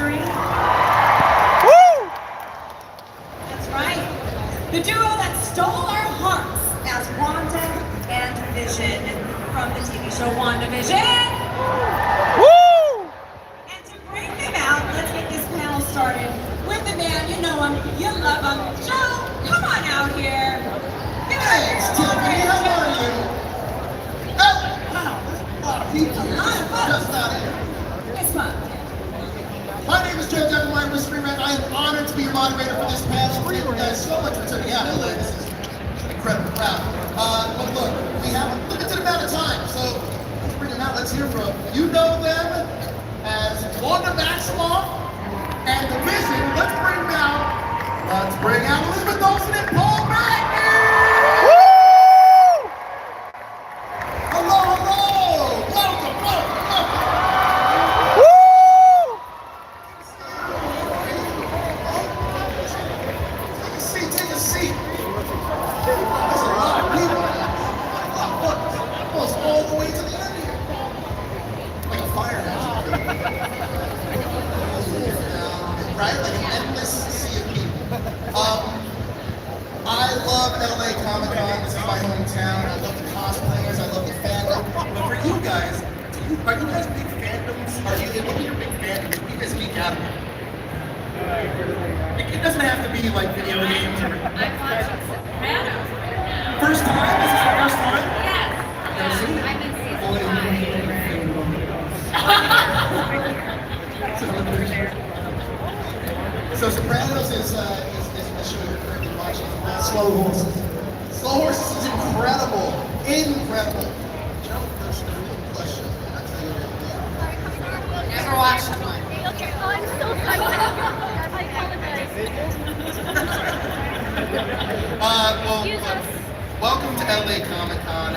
history. Woo! That's right. The duo that stole our hearts as Wanda and Vision from the TV show Wandavision. Woo! And to bring them out, let's get this panel started with the man, you know him, you love him. Joe, come on out here. Thanks, Tiffany. How are you? Oh, wow, there's a lot of people here. Just not here. Yes, Mom. My name is Joe Devil Mystery Man. I am honored to be your moderator for this panel. Thank you guys so much for turning out. This is an incredible crowd. But look, we have a limited amount of time, so let's bring them out. Let's hear from you know them as Wanda Maximoff and the Vision. Let's bring out Elizabeth Olsen and Paul Magny. Hello, hello! Welcome, welcome, welcome! Woo! Take a seat. There's a lot of people. Almost all the way to the end here. Like a fire hazard. Right? Like an endless sea of people. I love LA Comic-Con. This is my hometown. I love the cosplayers. I love the fandom. But for you guys, are you guys big fandoms? What are your big fandoms? What do you guys geek out about? It doesn't have to be like video games or... I'm watching Sopranos right now. First time? Is this the first time? Yes. Never seen it? I'm in season 5. So Sopranos is a show you're currently watching. Slow Horses. Slow Horses is incredible. Incredible. Joe, that's the real question. I'll tell you right Never watched one. Okay, oh, I'm so sorry. I apologize. Excuse us. Welcome to LA Comic-Con.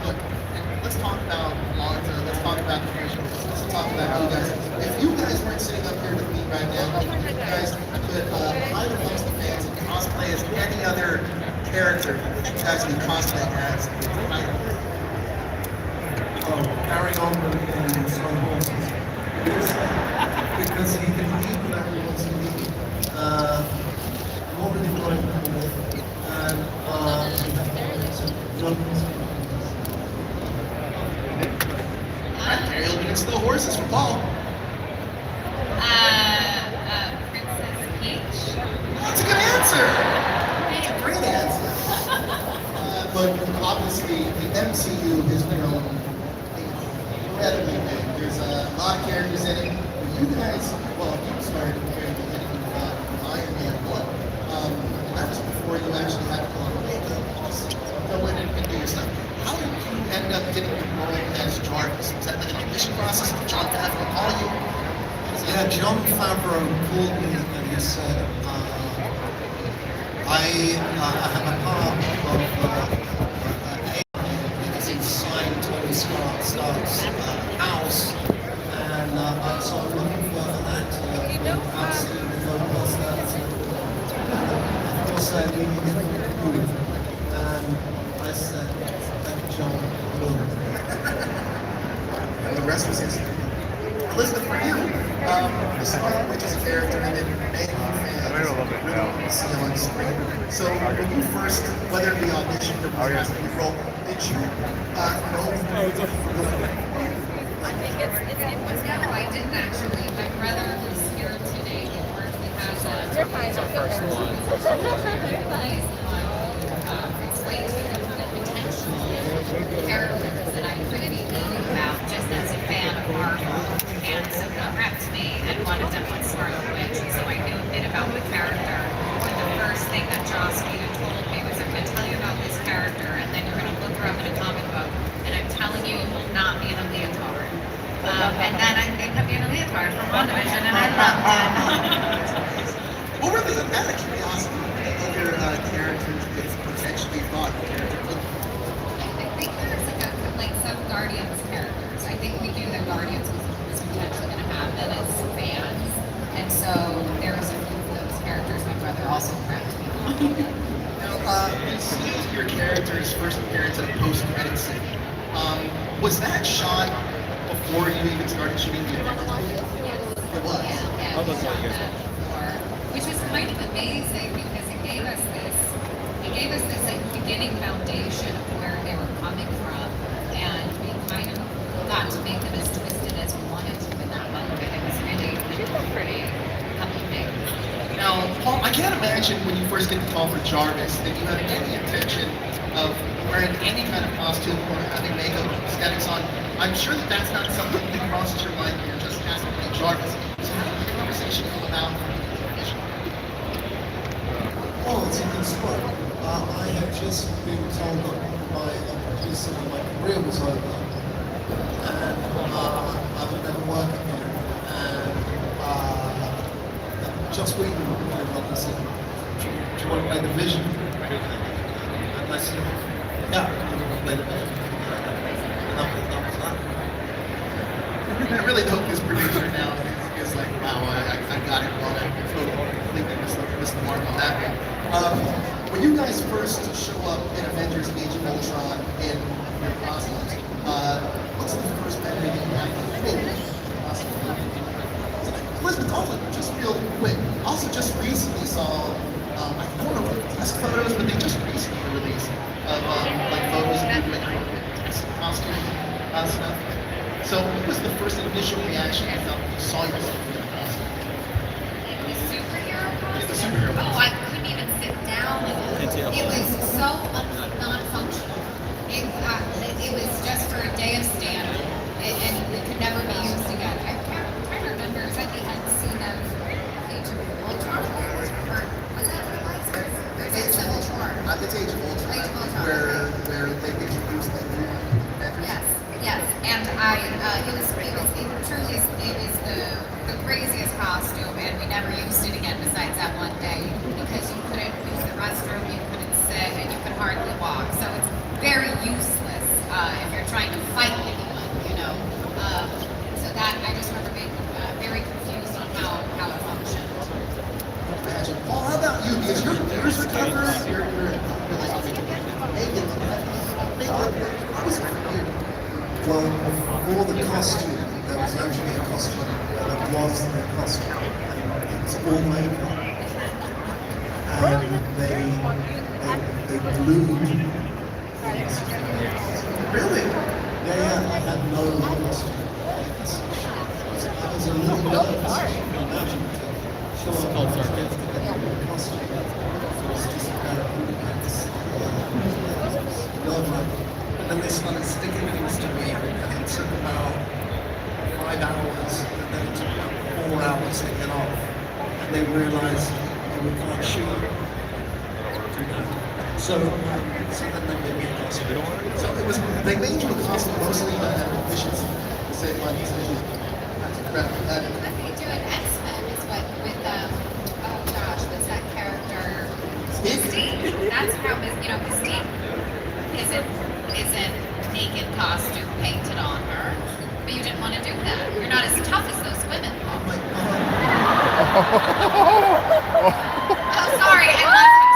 Look, let's talk about Wanda. Let's talk about creation. Let's talk about you guys. If you guys weren't sitting up here with me right now, you guys could hide amongst the fans and cosplay as any other character that you guys would cosplay as. Carry on with Slow Horses. Because he can eat whatever he wants to eat. More enjoyable and Ariel being Slow Horses for Paul. Princess Peach. That's a good answer. That's a great answer. But obviously, the MCU has grown incredibly big. There's a lot of characters in it. But you guys, well, you started comparing to Iron Man 1. That was before you actually had to go on makeup. Just go in and do your stuff. How did you end up getting the role as Jarvis? Was that like an audition process? Did John Favreau call you? Yeah, John Favreau called me and he said, I have a part of inside Tony Stark's house, and so I'm looking for an actor with absolutely no personality. Of course, I needed you, and I said, thank you, John. And the rest was history. Elizabeth, for you, the Scarlet Witch is a character that many fans really see on screen. So when you first, whether it be audition or was the role, did you know? I think it was no, I didn't actually. My brother who's here today, he has a first one. Explains the potential characters that I couldn't even think about just as a fan of Marvel. And so he prepped me, and one of them was Scarlet Witch, and so I knew a bit about the character. And the first thing that Joss Whedon told me was, I'm going to tell you about this character, and then you're going to look her up in a comic book, and I'm telling you it will not be in a leotard. And then I ended up being a leotard from Wandavision, and I loved it. What were the out of curiosity other characters that potentially thought the character could be? I think there's like some Guardians characters. I think we knew that Guardians was potentially going to happen as fans, and so there's a few of those characters my brother also prepped me on. Now, we see your character's first appearance at a post-credit scene. Was that shot before you even started shooting the original? It was. Yeah, I'll look at you guys. which was kind of amazing because it gave us this like beginning foundation of where they were coming from, and we kind of got to make them as twisted as we wanted to in that moment. It was really pretty uplifting. Now, Paul, I can't imagine when you first get the call for Jarvis that you had any intention of wearing any kind of costume or having makeup or aesthetics on. I'm sure that that's not something that crosses your mind when you're just asked to play Jarvis. So how did the conversation go about? Oh, it's a good spot. I had just been told that by a producer that my career was over and I would never work again. And just Whedon came up and said, do you want to play the Vision? And I said, yeah, I'm going to play the Vision. And that was that. I really hope this producer now is like, wow, I got it wrong. I completely missed the mark on that one. When you guys first show up in Avengers Age of Ultron in your costumes, what's the first memory that you have of being Elizabeth Olsen, just real quick. Also, just recently saw, I don't know if test photos, but they just recently released of like photos of you in test costume stuff. So, what was the first initial reaction you felt when you saw yourself in the costume? The superhero Yeah, the superhero Oh, I couldn't even sit down. It was so non-functional. It was just for a day of stand-up, and it could never be used again. I can't remember exactly. I hadn't seen Age of Ultron, or was that Age of Ultron? It's Age of Ultron, Age of Ultron. where they introduced the new Avengers. Yes, and it truly was the craziest costume, and we never used it again besides that one day because you couldn't use the restroom, you couldn't sit, and you could hardly walk. So it's very useless if you're trying to fight anyone, you know. So that I just remember being very confused on how it functioned. Imagine. Paul, how about you? Is your ears recovered? You're how was it for you? Well, before the costume, there was actually a costume, and it was their costume. And it's all makeup. And they glued things to the Really? Yeah, I had no costume. I was a little nervous, as you can imagine, to show up on stage to get a costume. It was just nerve-wracking. And then they started sticking things to me, and it took about 5 hours, and then it took about 4 hours to get off. And they realized, oh, we can't shoot. So then they made me a costume. So it was, they made you a costume mostly to have efficiency, to save money, so you had to prep that. What they do in X-Men is what with oh gosh, what's that character? Mystique. That's how Mystique isn't naked costume painted on her. But you didn't want to do that. You're not as tough as those women. Oh my Oh, sorry, I love him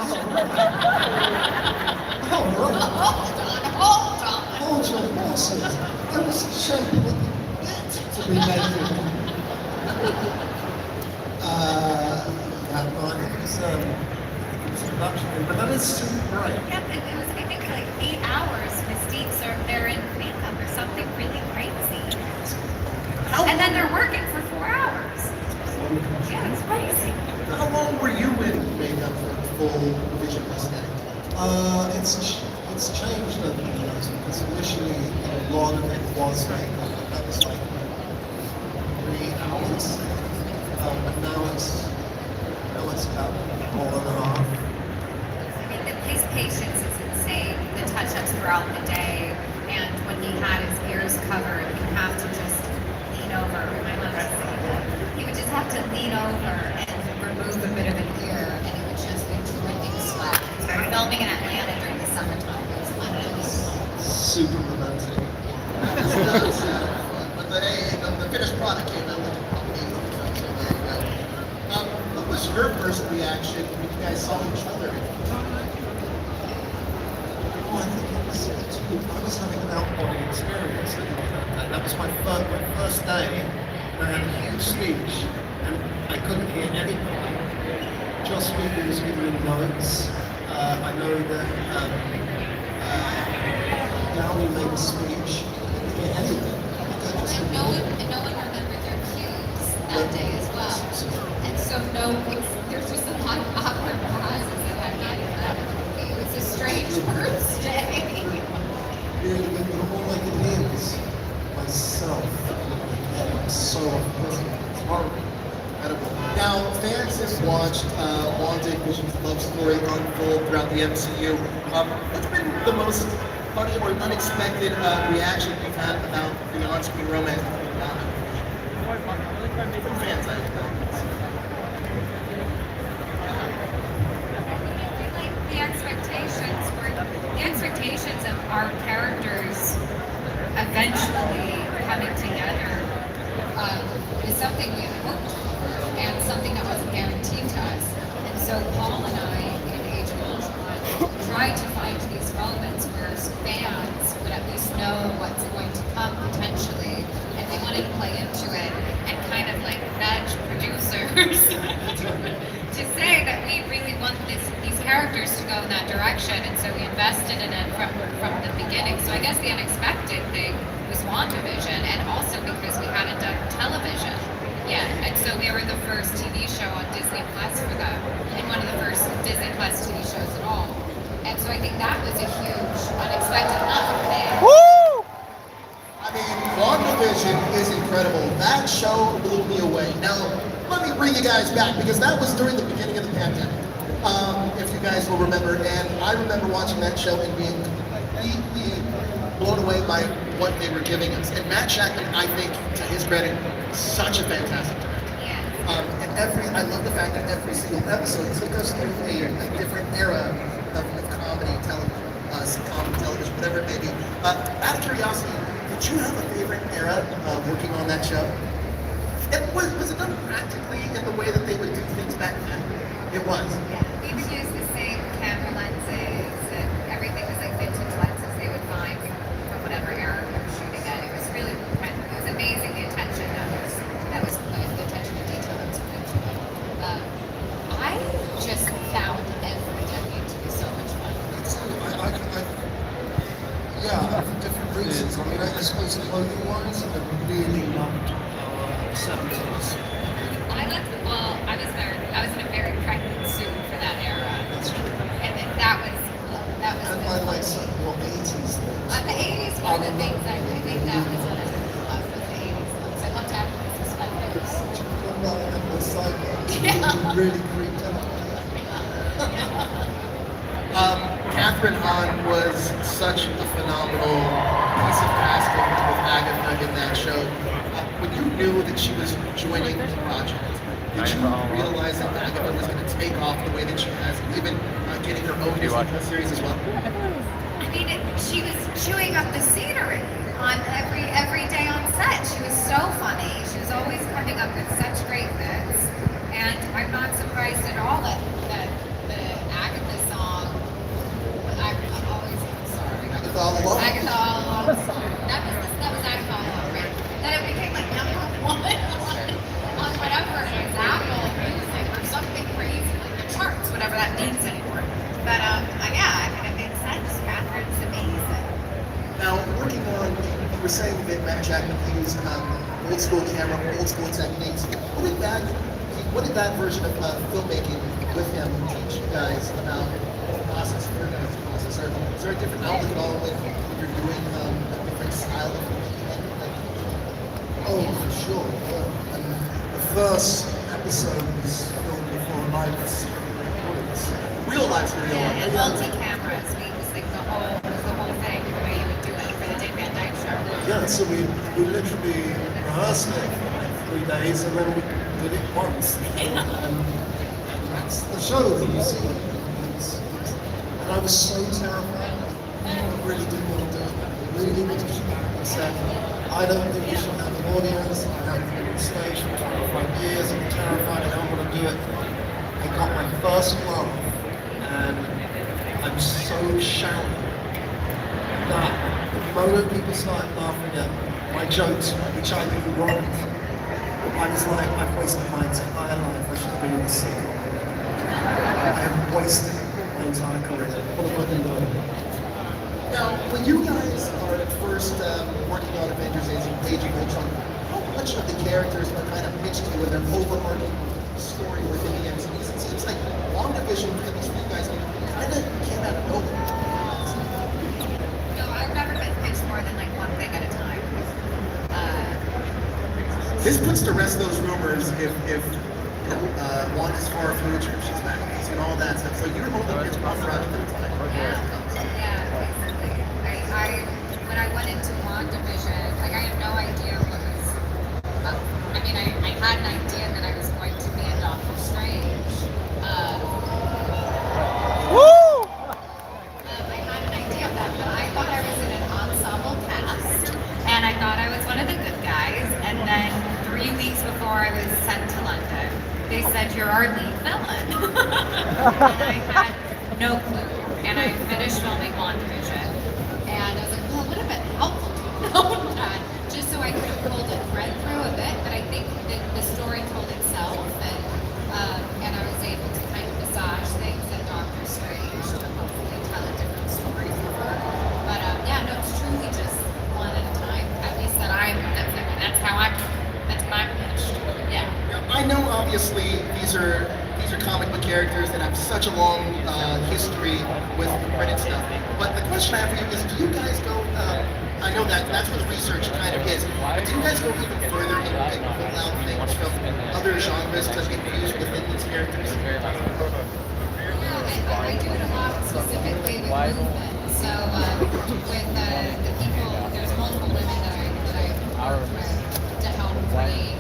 so much. Oh, right. Hold on. Hold your horses. It was a shame to be naked. That night, it was a production, but that is super great. Yeah, it was, I think, like 8 hours. Mystiques are they're in makeup or something really crazy. And then they're working for 4 hours. Yeah, it's crazy. How long were you in makeup for the full Vision aesthetic? It's changed over the years because initially a lot of it was makeup. That was like 3 hours, but now it's about 4.5. I mean, his patience is insane. The touch-ups throughout the day, and when he had his ears covered, he'd have to just lean over. My mom used to say that. He would just have to lean over and remove a bit of an ear, and it would just be dripping sweat. So we're filming in Atlanta during the summertime. It was unbelievable. Super romantic. But the finished product came out like amazing. So there you go. What was your first reaction when you guys saw each other? Oh, I think it was I was having an out-body experience. That was my first day I had a huge speech, and I couldn't hear anybody. Joss Whedon was giving notes. I know that Downey made a speech. I couldn't hear anything. And no one remembered their cues that day as well. And so there's just a lot of awkward pauses that I'm getting that it was a strange birthday. Really, but all I could hear was myself. And I'm so it's horrible. Incredible. Now, fans have watched WandaVision's love story unfold throughout the MCU. What's been the most funny or unexpected reaction you've had about the on-screen romance between WandaVision? From fans, I think. Like the expectations of our characters eventually coming together is something we had hoped for and something that wasn't guaranteed to us. And so Paul and I in Age of Ultron tried to find these moments where fans would at least know what's going to come potentially, and they wanted to play into it and kind of like nudge producers to say that we really want these characters to go in that direction, and so we invested in it from the beginning. So I guess the unexpected thing was WandaVision, and also because we hadn't done television yet, and so we were the first TV show on Disney Plus for them, and one of the first Disney Plus TV shows at all. And so I think that was a huge unexpected thing. Woo! I mean, WandaVision is incredible. That show blew me away. Now, let me bring you guys back, because that was during the beginning of the pandemic, if you guys will remember. And I remember watching that show and being completely blown away by what they were giving us. And Matt Shakman, I think, to his credit, such a fantastic director. Yeah. And I love the fact that every single episode took us through a different era of comedy, television, whatever it may be. Out of curiosity, did you have a favorite era working on that show? And was it done practically in the way that they would do things back then? It was. Yeah. We would use the same camera lenses, and everything was like vintage lenses they would find from whatever era we were shooting at. It was really it was amazing the attention that was put, the attention to detail that was put into it. I just found every decade to be so much fun. Yeah, for different reasons. I mean, I suppose clothing-wise, I really loved 70s. I was in a very pregnant suit for that era. That's true. And then that was And I like some more 80s things. the 80s were the things I think that was what I loved with the 80s looks. I loved to have the suspenders. Yeah. Really creeped out. Catherine Hahn was such a phenomenal piece of casting with Agatha in that show. When you knew that she was joining the project, did you realize that Agatha was going to take off the way that she has, even getting her own Disney Plus series as well? I mean, she was chewing up the scenery on every day on set. She was so funny. She was always coming up with such great bits, and I'm not surprised at all that the Agatha song. I'm sorry. Agatha All Alone? Agatha All Alone. That was Agatha All Alone, right? That it became like number one on whatever it was, Apple Music or something crazy, like the charts, whatever that means anymore. But yeah, I mean, it made sense. Catherine's amazing. Now, working on, you were saying that Matt Jackman used old school camera, old school techniques. What did that version of filmmaking with him teach you guys about the process of your guys' process? Is there a different outlook at all when you're doing a different style of filmmaking? Oh, for sure. Yeah. And the first episode was filmed before live recordings. Real life studio. Yeah, and multi-cameras. We was like the whole thing, the way you would do it for the Dick Van Dyke Show. Yeah, so we literally rehearsed it for like 3 days and then we did it once. And that's the show that you see. And I was so terrified. I really didn't want to do it. I really wanted to shoot it. I said, I don't think we should have an audience. I have been on stage for 25 years. I'm terrified. I don't want to do it. I got my first laugh and I'm so shallow that the moment people started laughing at my jokes, which I knew wrong, I was like, I've wasted my entire life. I should have been in a sequel. I have wasted my entire career. What have I been doing? Now, when you guys are at first working on Avengers Age of Ultron, how much of the characters are kind of pitched to you in their overarching story within the MCU? It seems like Wandavision, at least for you guys, kind of came out of nowhere. No, I've never been pitched more than like one thing at a time. This puts to rest those rumors if Wanda's far future, if she's back, and all that stuff. So you're only pitched one project at a time. Yeah, basically. When I went into WandaVision, like I had no idea what was. I mean, I had an idea that I was going to be a Doctor Strange. Woo! I had an idea of that, but I thought I was in an ensemble cast, and I thought I was one of the good guys. And then 3 weeks before I was sent to London, they said you're our lead villain, and I had no clue. And I finished filming WandaVision, and I was like, well, it would have been helpful to know that, just so I could have pulled a thread through a bit. But I think that the story told itself, and I was able to kind of massage things in Doctor Strange to hopefully tell a different story for her. But yeah, no, it's truly just one at a time. At least that's how that's my pitch. Yeah. Now, I know obviously these are comic book characters that have such a long history with Reddit stuff. But the question I have for you is, do you guys go? I know that's what research kind of is. But do you guys go even further and pull out things from other genres to infuse within these characters? Yeah, I do it a lot specifically with movement. So with the people, there's multiple women that I work with to help create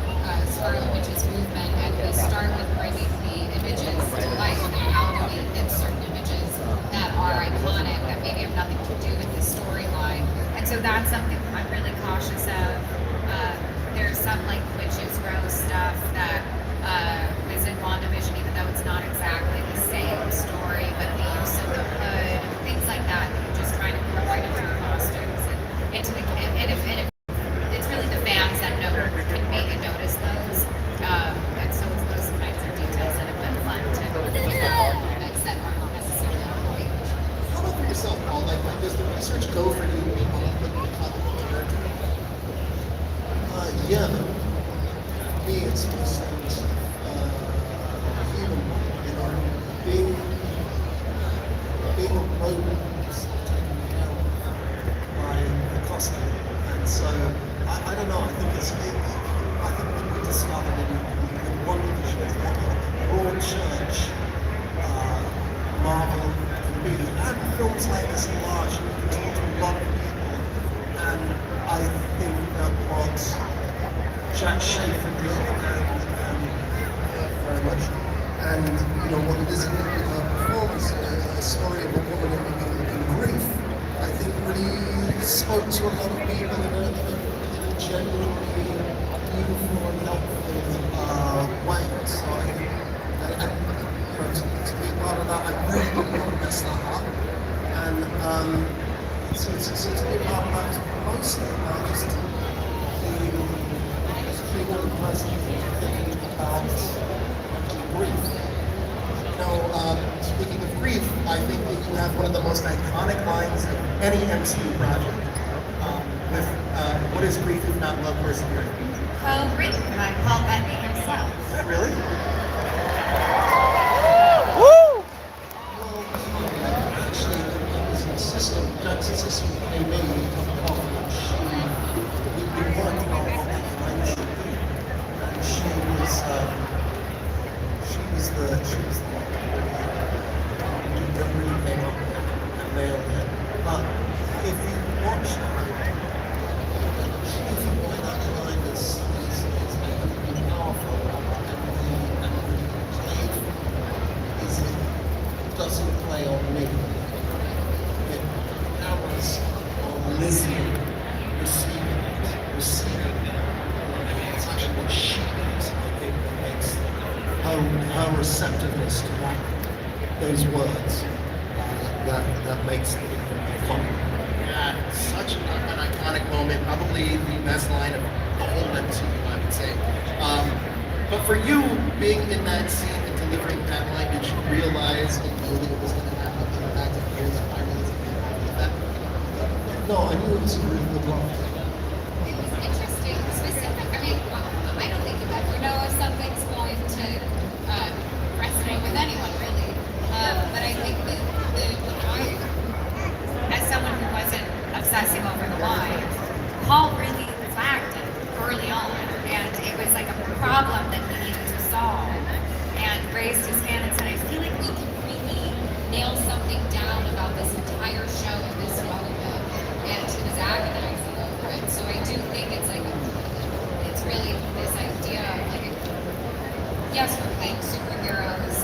Scarlet Witch's movement, and we start with bringing the images to life and how do we insert images that are iconic that maybe have nothing to do with the storyline. And so that's something I'm really cautious of. There's some like witches rose stuff that is in WandaVision, even though it's not exactly the same story, but the use of the hood, things like that, just trying to incorporate into the costumes and into the and if it's really the fans that can maybe notice those. And so it's those kinds of details that have been fun to mix that aren't necessarily on point. How about for yourself, Paul? Like, does the research go for you on the comic book character? Yeah. For me, it's just human, you know, being a robot is taken care of by the costume. And so, I don't know, I think we discovered in WandaVision what a broad church Marvel can be. And films like this are large, and you can talk to a lot of people. And I think that what Jack Schaefer did, and very much, and you know what it is in her performance, a story of a woman in grief, I think really spoke to a lot of people in a genuinely beautiful and helpful way. So I think, and you know, to be part of that, I really didn't want to mess that up, and so to be part of that was mostly just being one present, thinking about grief. You know, speaking of grief, I think that you have one of the most iconic lines of any MCU project. With what is grief if not love persevering? Co-written by Paul Bettany himself. Is that really? Woo! Well, actually, it was an assistant, Jack's assistant came in from college. We'd been working on what that line should be. And she was the one that really came up and nailed it. But if you watch that, if you watch that line is really powerful and played, it doesn't play on me. It powers on listening, receiving. It's actually what she does, I think, that makes her receptiveness to those words that makes it fun. Yeah, such an iconic moment. Probably the best line of all of MCU, I would say. But for you, being in that scene and delivering that line, did you realize and know that it was going to have an impact of years that I was that? No, I knew it was a really good role. It was interesting, specific. I mean, I don't think you ever know if something's going to resonate with anyone, really. But I think that as someone who wasn't obsessing over the line, Paul really flagged it early on, and it was like a problem that he needed to solve, and raised his hand and said, I feel like we can really nail something down about this entire show in this moment, and he was agonizing over it. So I do think it's like, it's really this idea of like, yes, we're playing superheroes,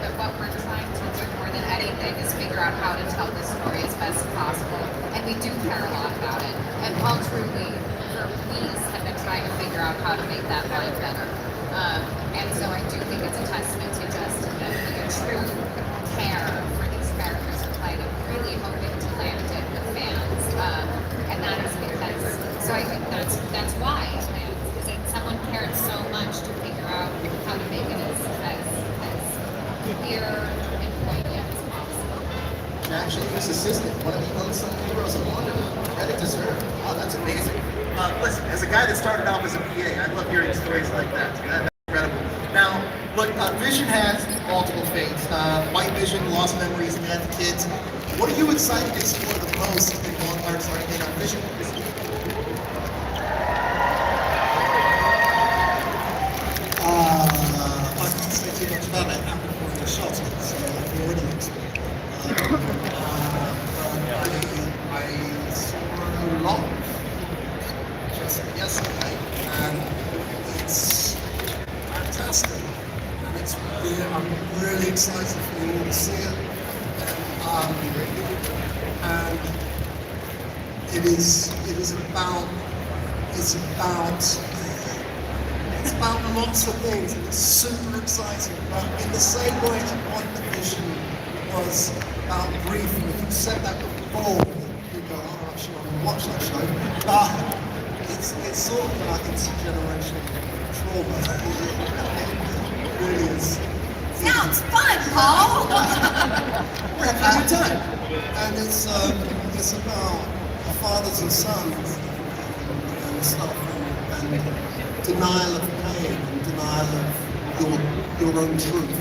but what we're trying to do more than anything is figure out how to tell the story as best as possible, and we do care a lot about it. And Paul truly, for weeks, have been trying to figure out how to make that line better. And so I do think it's a testament to just a true care for these characters who played and really hoping to land it with fans. And that is because, so I think that's why it lands, is that someone cared so much to figure out how to make it as clear and poignant as possible. And actually, his assistant, one of the unsung heroes of Wandavision, credit deserved. Oh, that's amazing. Listen, as a guy that started off as a PA, I love hearing stories like that. That's incredible. Now, look, Vision has multiple fates. White Vision, lost memories, death, kids. What are you excited to explore the most in Walmart's Arcade on Vision? I can't say too much about it. I'm before the shot, so I've already explained. I saw a lot just yesterday, and it's fantastic. And I'm really excited for you all to see it. And it's about lots of things, and it's super exciting. But in the same way that Wandavision was about grief, and if you said that before, you go, oh, actually, I want to watch that show. It's sort of like intergenerational trauma. It really is. Sounds fun, Paul! We're having a good time. And it's about fathers and sons and stuff, and denial of pain and denial of your own truth.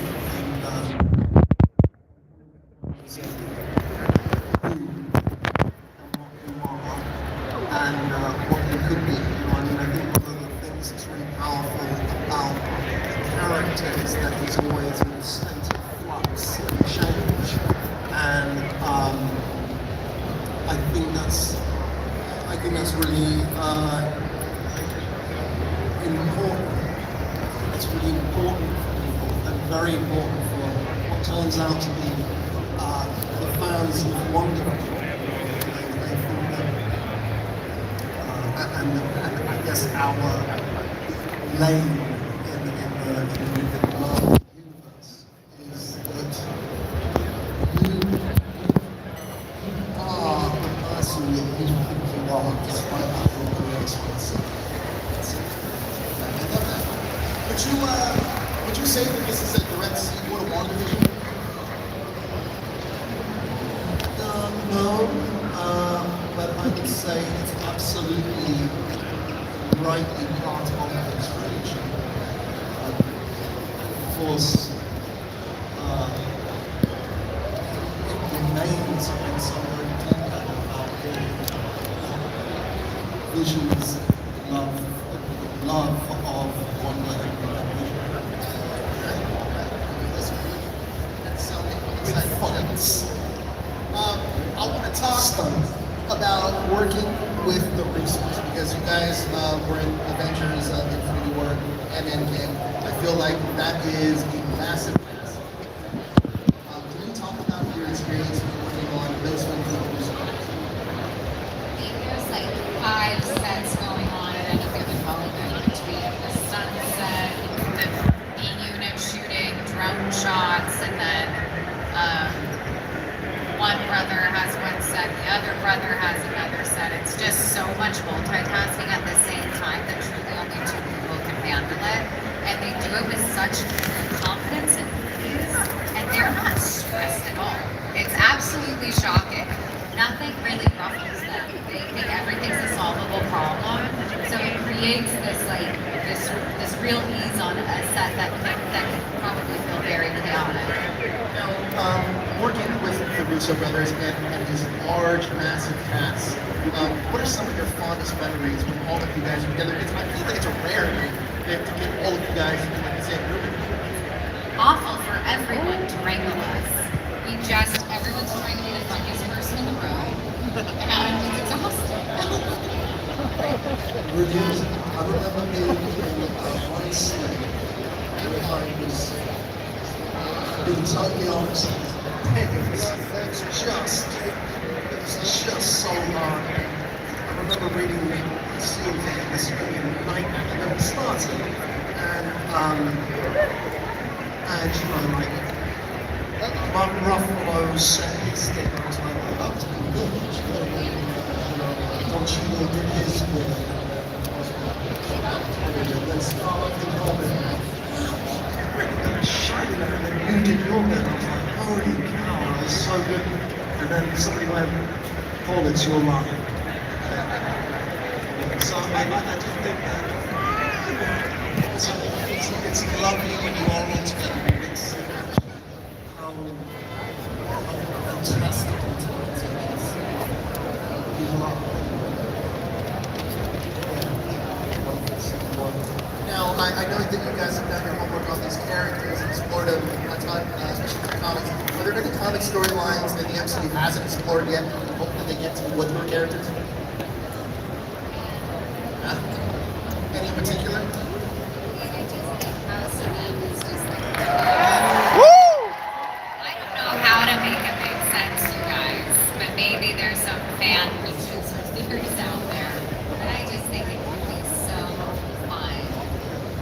And what you could be. I mean, I think one of the things that's really powerful about the character is that he's always in a state of flux and change. And I think that's really important. It's really important for people, and very important for what turns out to be the fans of Wandavision. They think that, and I guess our lane in the Marvel universe is that you are the person that you think you are, despite how your career is. Would you say that this is a direct sequel to WandaVision? No, but I would say it's absolutely rightly part of the trilogy. Of course, it remains in some way tender about Vision's love of Wanda and That's sounding exciting. I want to talk about working with the Russos, because you guys were in Avengers, Infinity War, and Endgame. I feel like that is a massive task. Can you talk about your experience working on those films with the Russos? There's like 5 sets going on at any given moment between the sunset, the unit shooting drone shots, and then one brother has one set, the other brother has another set. It's just so much multitasking at the same time that do it with such confidence and ease, and they're not stressed at all. It's absolutely shocking. Nothing really ruffles them. They think everything's a solvable problem, so it creates this this real ease on a set that can probably feel very chaotic. Now, working with the Russo brothers and his large, massive cast, what are some of your fondest memories when all of you guys are together? I feel like it's a rarity to get all of you guys in the same room. Awful for everyone to wrangle us. Everyone's trying to be the funniest person in the room, and it's exhausting. Reviews. I remember being in one scene where I was being totally honest. It was just so hard. I remember reading the scene there, this nightmare, and then it started, and you know, like, Mark Ruffalo's set his thing, I was like, oh, that was pretty good. Don Cheadle did his bit. Then Scarlett did her bit. And Shining, and then you did your bit. I was like, holy cow, that was so good. And then somebody went, Paul, it's your line. So I just think that it's lovely when you are all together. It's how fantastic it is. You love Now, I know that you guys have done your homework on these characters and explored them a ton, especially in the comics. Are there any comic storylines that the MCU hasn't explored yet? Hopefully they get to what your characters? Any in particular? I don't know how to make it make sense, you guys, but maybe there's some fan pitches or theories out there. But I just think it would be so fun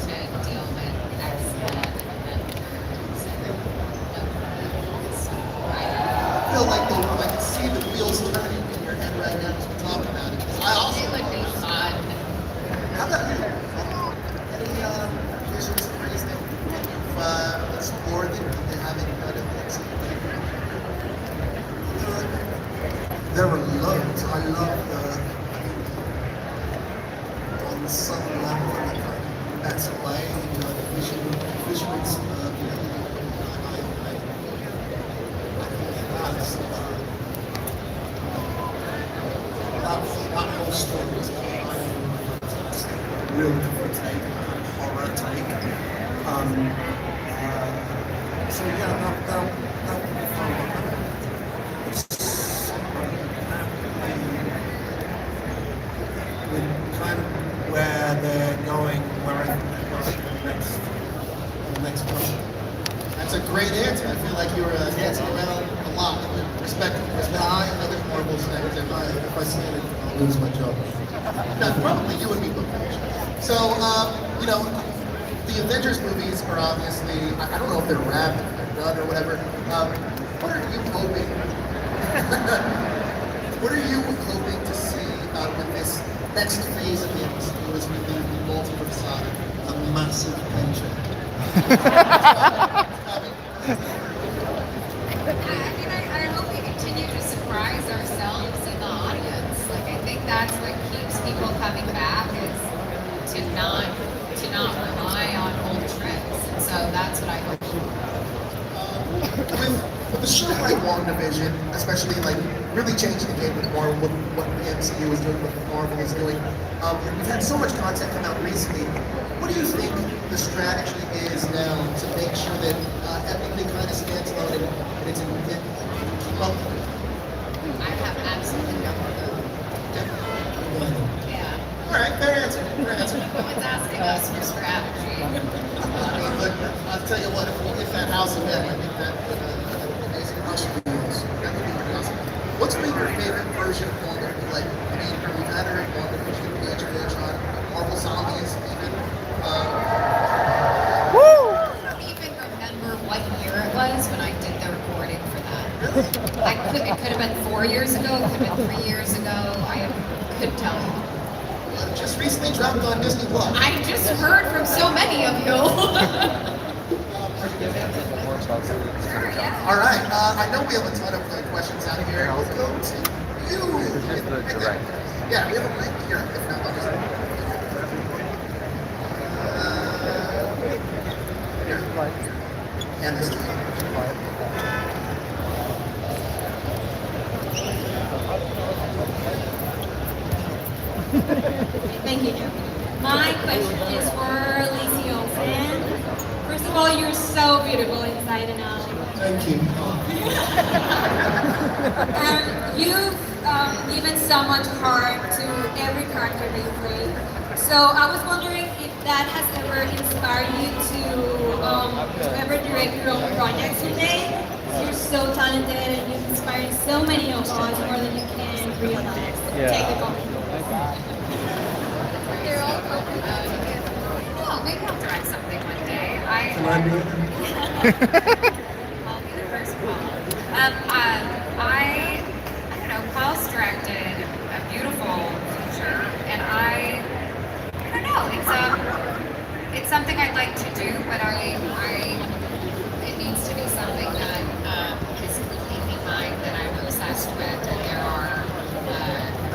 to deal with X-Men Avengers I feel like I can see the wheels turning in your head right now as we talk about it. I also It would be fun. How about you? Any visions of ways that you've explored that you haven't kind of executed? there are loads. I love on some level that's way, you know, visuals, you know, that whole story is fantastic. Real different take, horror take. So yeah, that would be fun. With kind of where they're going, where I think they're going the next question. That's a great answer. I feel like you were dancing around a lot. Respect I other Marvel stars. If I say it, I'll lose my job. No, probably you would be booked. So, you know, the Avengers movies are obviously, I don't know if they're wrapped or they're done or whatever. What are you hoping? What are you hoping to see with this next phase of the MCU as we leave the multiverse saga? A massive paycheck. I hope we continue to surprise ourselves and the audience. Like, I think that's what keeps people coming back is to not rely on old tricks. And so that's what I hope. With a show like Wandavision, especially like really changing the game with Marvel, what the MCU is doing, what Marvel is doing. We've had so much content come out recently. What do you think the strategy is now to make sure that everything kind of stands alone and it's keep up? I have absolutely no clue. Yeah. All right, fair answer. Fair answer. No one's asking us for strategy. I mean, look, I'll tell you what, if that house event, I think that amazing house would be awesome. That would be pretty awesome. What's been your favorite version of Wanda? Like, I mean, we've had her in Wandavision, Age of Ultron, Marvel Zombies, even. I don't even remember what year it was when I did the recording for that. It could have been 4 years ago, it could have been 3 years ago. I couldn't tell you. just recently dropped on Disney Plus. I just heard from so many of you. Sure, yeah. All right, I know we have a ton of questions out of here. We'll go to you. Here's the director. Yeah, we have a mic here. If not, I'll just... Here. And this one. Thank you. My question is for Lacey Olsen. First of all, you're so beautiful inside and out. Thank you. You've given so much heart to every character that you play. So I was wondering if that has ever inspired you to ever direct your own projects someday. You're so talented and you've inspired so many of us more than you can realize. Yeah. Take the compliment. They're all broken out. Well, maybe I'll direct something one day. Can I be it? I'll be the first one. I don't know, Klaus directed a beautiful feature, and I don't know, it's something I'd like to do, but it needs to be something that is completely mine, that I'm obsessed with, and there are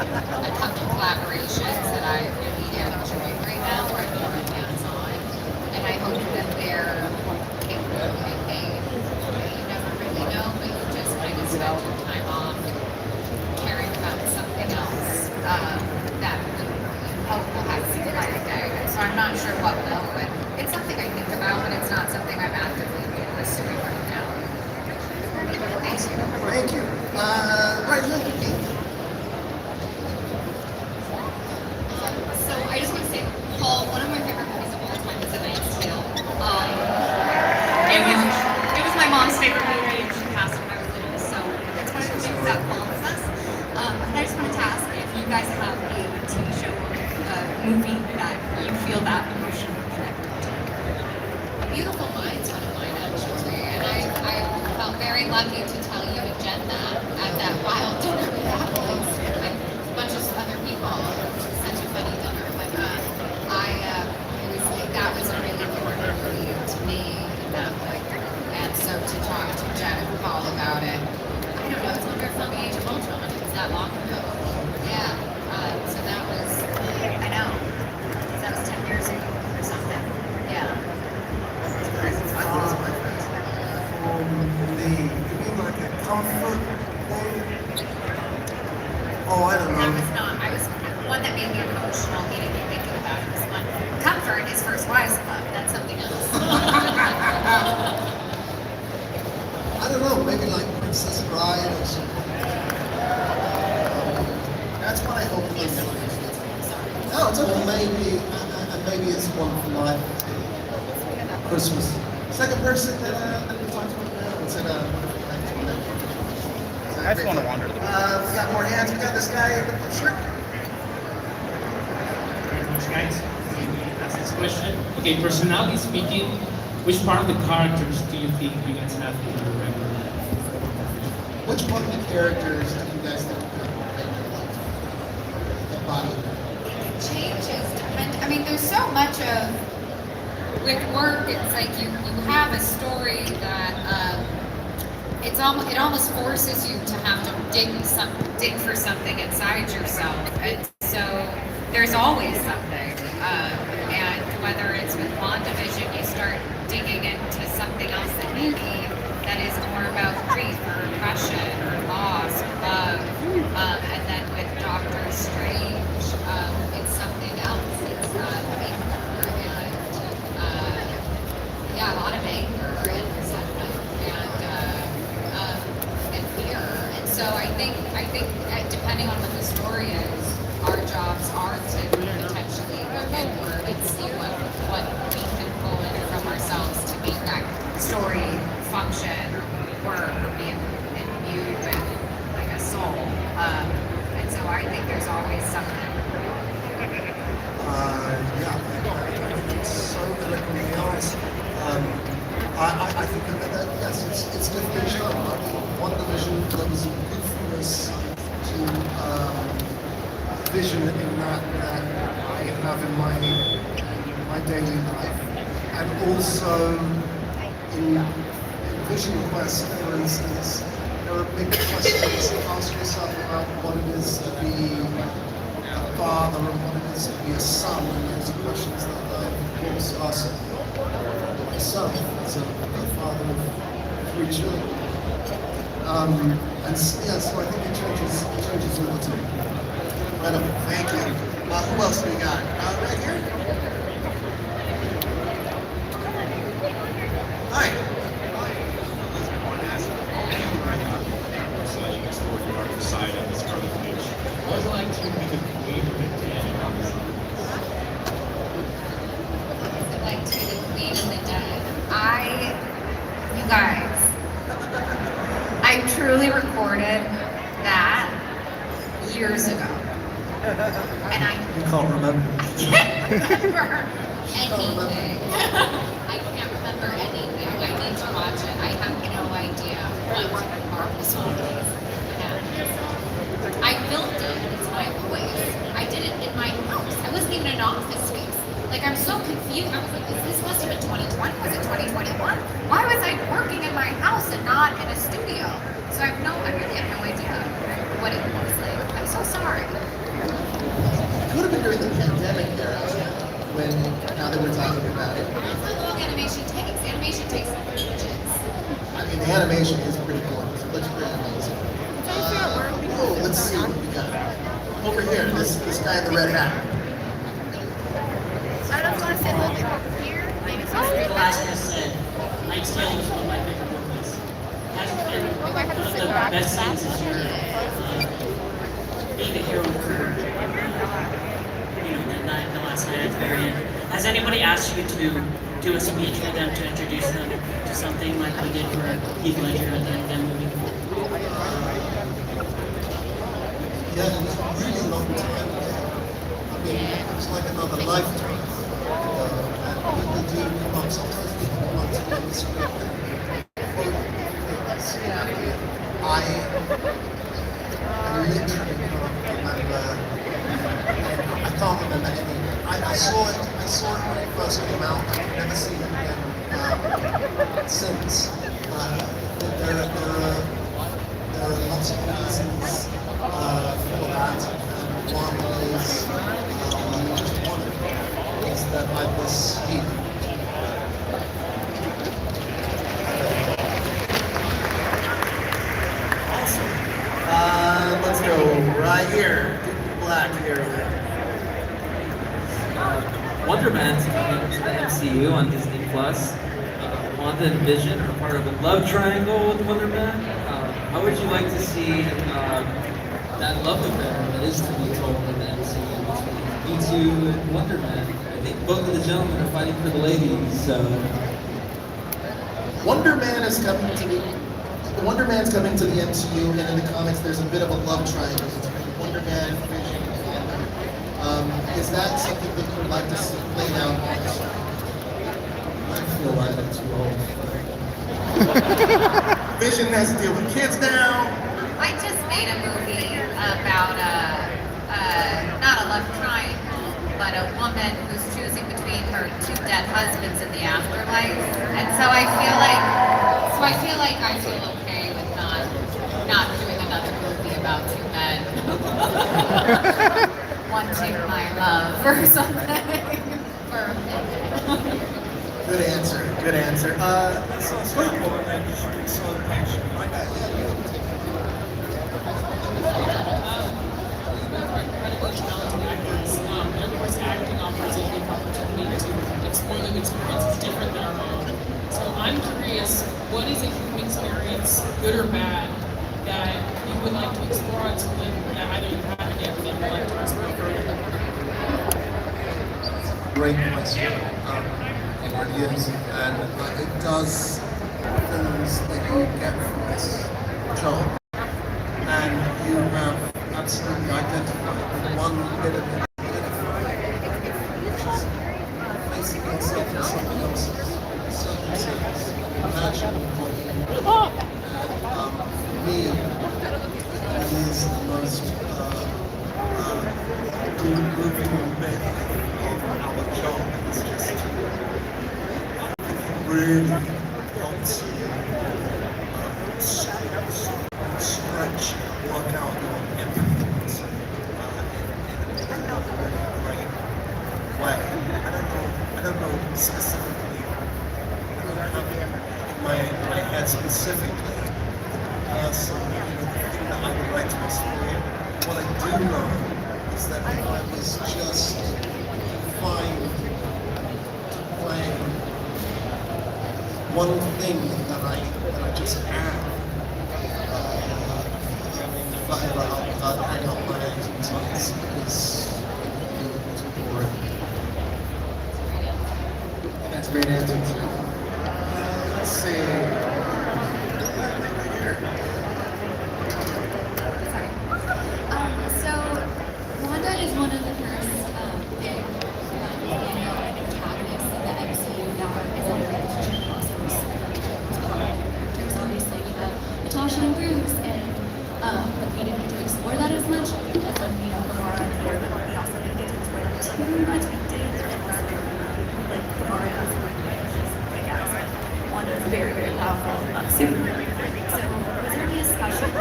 a couple collaborations that I really am enjoying right now, where I'm more hands-on, and I hope that they're capable of being made. You never really know, but you just kind of spend your time off caring about something else that you hope will have some light of day. So I'm not sure what will, but it's something I think about, but it's not something I'm actively pursuing right now. Thank you. Thank you. Right, look. So I just want to say, Paul, one of my favorite movies of all time is A Knight's Tale. It was my mom's favorite movie, and she passed when I was little, so it's one of the movies that follows us. And I just wanted to ask if you guys have a TV show or a movie that you feel that emotionally connected to. Beautiful Minds one of mine, actually, and I felt very lucky to tell you and Jen that at that wild dinner we had with a bunch of other people. Such a funny dinner, but that was a really important movie to me in that way. And so to talk to Jen and Paul about it, I don't know, it's when we were filming Age of Ultron. It was that long ago. Yeah. So that was, I know, that was 10 years ago or something. Yeah. Like a comfort thing? Oh, I don't That know. was not, I was, one that made me emotional, meaning me thinking about it was one. Comfort is First Wives Club, that's something else. I don't know, maybe like Princess Bride or something. That's what I hope for. No, it's okay. Maybe it's one for my Christmas. Second person that we talked about now. It's in I just want to wander. we got more hands. We got this guy in the shirt. Guys, ask this question. Okay, personality speaking, which part of the characters do you think you guys have in your regular life? Which one of the characters do you guys think the body? It changes, I mean, there's so much of, with work, it's like you have a story that, it almost forces you to have to dig for something inside yourself, and so there's always something. And whether it's with Wandavision, you start digging into something else that is more about grief or oppression or loss or love. And then with Doctor Strange, it's something else. It's anger and a lot of anger and resentment and fear. And so I think depending on what the story is, our jobs are to potentially look inward and see what we can pull in from ourselves to make that story function or work or be imbued with like a soul. And so I think there's always something. Yeah, it's so good at everything else. I think that yes, it's a different show. I mean, Wandavision was good for us to vision in that I have in my daily life, and also in vision quest, for instance, there are big questions to ask yourself about what it is to be a father and what it is to be a son, and those are questions that I, of course, ask myself as a father of 3 children. So I think it changes all the time. Incredible, thank you. Who else we got? Right here. Hi. What was it like to be the queen of the dead? Like to the queen of the dead. You guys, I truly recorded that years ago. And I You can't remember. can't remember anything. I can't remember anything. I need to watch it. I have no idea what Marvel's movies. I filmed it. It's my voice. I did it in my house. I wasn't even in an office space. Like, I'm so confused. I was like, this must have been 2020. Was it 2021? Why was I working in my house and not in a studio? So I really have no idea what it was like. I'm so sorry. It could have been during the pandemic era, when, now that we're talking about it. That's how long animation takes. Animation takes ages. I mean, the animation is pretty cool. It looks pretty amazing. Let's see what we got. Over here, this guy in the red hat. I don't want to sit over here. Last year said, Mike's Tale was one of my favorite movies. Has been one of the best scenes this year. Being the hero for the last night at the very end. Has anybody asked you to do a speech with them to introduce them to something like we did for Heath Ledger at the end of that movie? Yeah, it was a really long time ago. I mean, it was like another lifetime. And people do come up, sometimes people come up to me in the script and quote things. I literally can't remember. I can't remember anything. I saw it when it first came out. I've never seen it again since. There are lots of reasons for that, and one is just one of them is that I was here. Awesome. Let's go right here. Black here. Wonder Man's coming to the MCU on Disney Plus. Wandavision are part of a love triangle with Wonder Man. How would you like to see that love affair that is to be told in the MCU between you two and Wonder Man? I think both of the gentlemen are fighting for the ladies, so. Wonder Man's coming to the MCU, and in the comics there's a bit of a love triangle between Wonder Man, Vision, and Wonder. Is that something that you would like to see played out on the show? I feel like I'm too old. Vision has to deal with kids now. I just made a movie about not a love triangle, but a woman who's choosing between her 2 dead husbands in the afterlife. And so I feel like I feel okay with not doing another movie about 2 men wanting my love or something. For a minute. Good answer. Good answer. Acting offers a unique opportunity to explore the experiences different than our own. So I'm curious, what is a human experience, good or bad, that you would like to explore on something that either you haven't yet or that you'd like to explore further? Great question. It really is, and it does things that you get from this job, and you have absolutely identified with one bit of it, which is facing yourself in someone else's circumstances, imagining what you want. And for me, it is the most moving on bit of our job is just really helps you stretch, work out your empathy in a really great way. I don't know specifically, I don't have in my head specifically person, the thing that I would like to explore. What I do know is that if I was just confined to playing one thing that I just have, if I ever hang up my expertise, because it's boring. That's a great answer. Let's see. So Wanda is one of the first big female antagonists in the MCU that is in a relationship characters. Obviously, we have Natasha and Bruce, and but we didn't get to explore that as much as Gamora and Thor, but we also didn't get to explore that too much. We did, like Gamora has big ass. Wanda is very, very powerful. So, was there any discussions?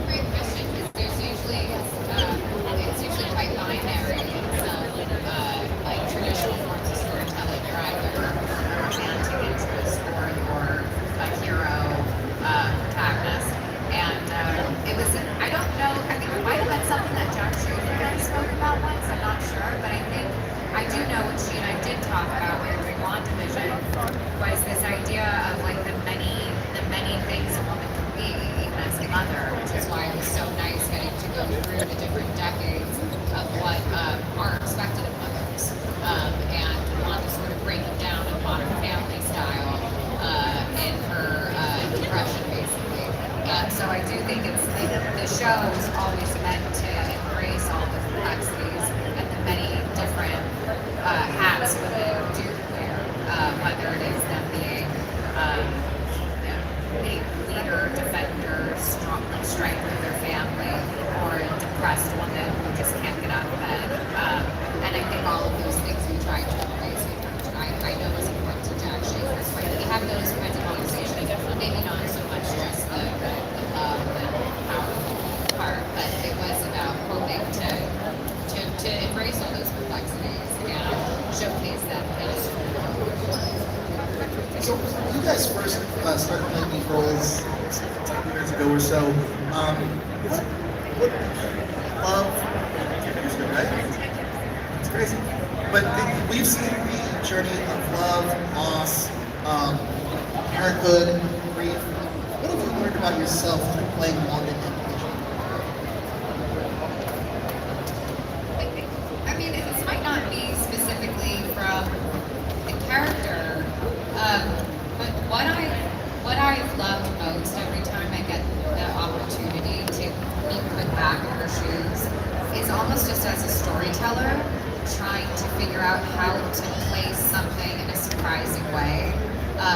Great question, because there's usually, it's usually quite binary in some, like traditional forms of storytelling. You're either a romantic interest or you're a hero, protagonist. And it was, I don't know, I think it might have been something that John Schaefer guys spoke about once, I'm not sure, but I think, I do know what she and I did talk about when we were Wandavision, was this idea of like the many things a woman can be, even as a mother, which is why it was so nice getting to go through the different decades of what are expected of mothers, and Wanda sort of breaking down in Modern Family style in her depression, basically. So I do think it's the show is always meant to embrace all the complexities and the many different hats women do wear, whether it is them being a leader, defender, strong, strength of their family, or a depressed woman who just can't get out of bed. And I think all of those things we try to embrace, which I know is important to Jack Schaefer's way. We have those kinds of conversations, maybe not so much just the love and powerful part, but it was about hoping to embrace all those complexities and showcase that in a story. So you guys first started playing these roles 10 years ago or so. What love? 10 years ago, right? It's crazy. But we've seen the journey of love, loss, parenthood, grief. What have you learned about yourself through playing Wandavision? I mean, this might not be specifically from the character, but what I've loved most every time I get the opportunity to be put back in her shoes is almost just as a storyteller, trying to figure out how to place something in a surprising way,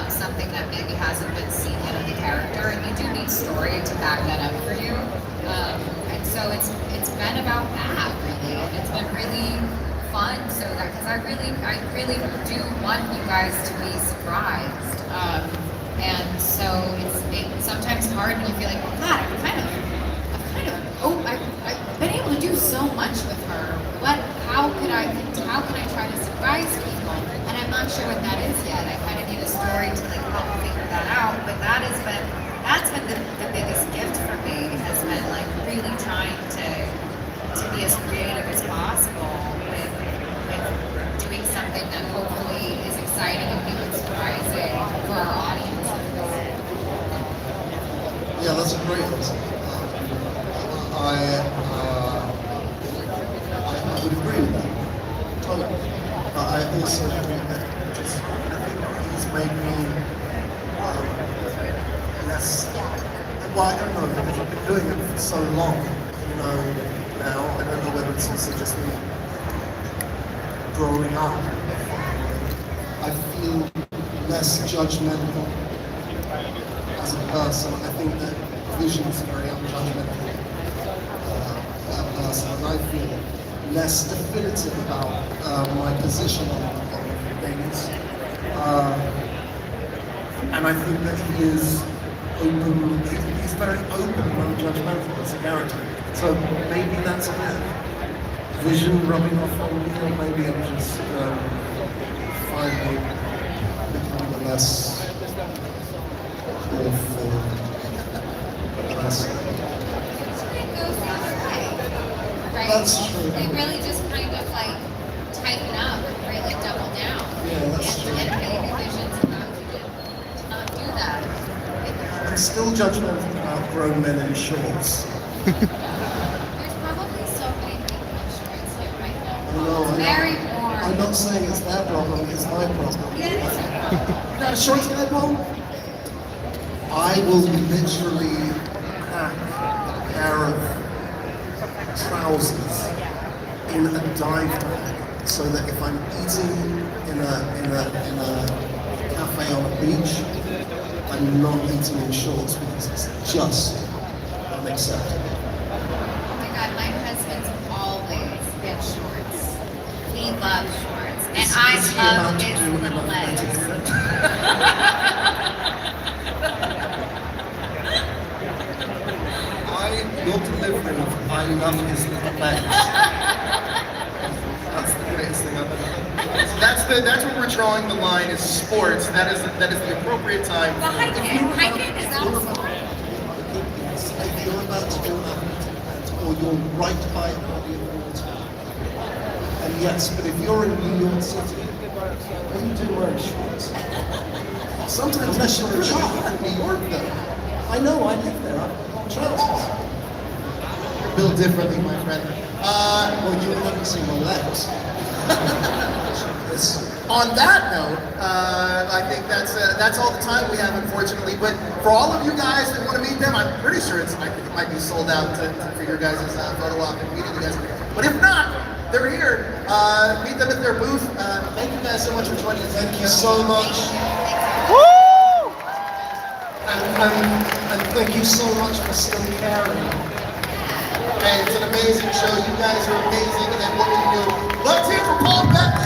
something that maybe hasn't been seen yet of the character, and you do need story to back that up for you. And so it's been about that really, and it's been really fun. So that because I really do want you guys to be surprised. And so it's sometimes hard when you feel like, oh God, I've been able to do so much with her. How can I try to surprise people? And I'm not sure what that is yet. I kind of need a story to like help figure that out. But that's been the biggest gift for me, has been like really trying to be as creative as possible with doing something that hopefully is exciting and even surprising for our audience. Yeah, that's a great answer. I would agree with that. Totally. I also agree that just he's made me less. Well, I don't know, because I've been doing it for so long, now. I don't know whether it's also just me growing up. I feel less judgmental as a person. I think that Vision is a very unjudgmental person, and I feel less definitive about my position on things. And I think that he is open, he's very open and unjudgmental as a character. So maybe that's a bit of Vision rubbing off on me, or maybe I'm just finally becoming less awful. Less. It goes the other way, right? That's true. They really just kind of like tighten up and really double down. Yeah, that's true. And maybe Vision's to not do that. I'm still judgmental about grown men in shorts. There's probably so many people in shorts like right now. No, It's very warm. I'm not saying it's their problem, it's my problem. You got a shorts guy problem? I will literally pack a pair of trousers in a dive bag so that if I'm eating in a cafe on a beach, I'm not eating in shorts because it's just unacceptable. Oh my god, my husband's always in shorts. He loves shorts. And I Is he love about to his do an legs. athletic Your delivery of I love his little legs. That's the greatest thing I've ever heard. So that's where we're drawing the line is sports. That is the appropriate time. But hiking is also. If you're about to do an athletic event, or you're right by a body of water, and yes, but if you're in New York City, what do you do wearing shorts? Sometimes unless you're in New York though. I know, I live there, I've got trousers. Built differently, my friend. Well, you'll never see my legs. On that note, I think that's all the time we have, unfortunately. But for all of you guys that want to meet them, I'm pretty sure I think it might be sold out for your guys' photo op and meeting you guys. But if not, they're here. Meet them at their booth. Thank you guys so much for joining us. Thank you so much. And thank you so much for still caring. Hey, it's an amazing show. You guys are amazing at what you do. Let's hear for Paul Beck.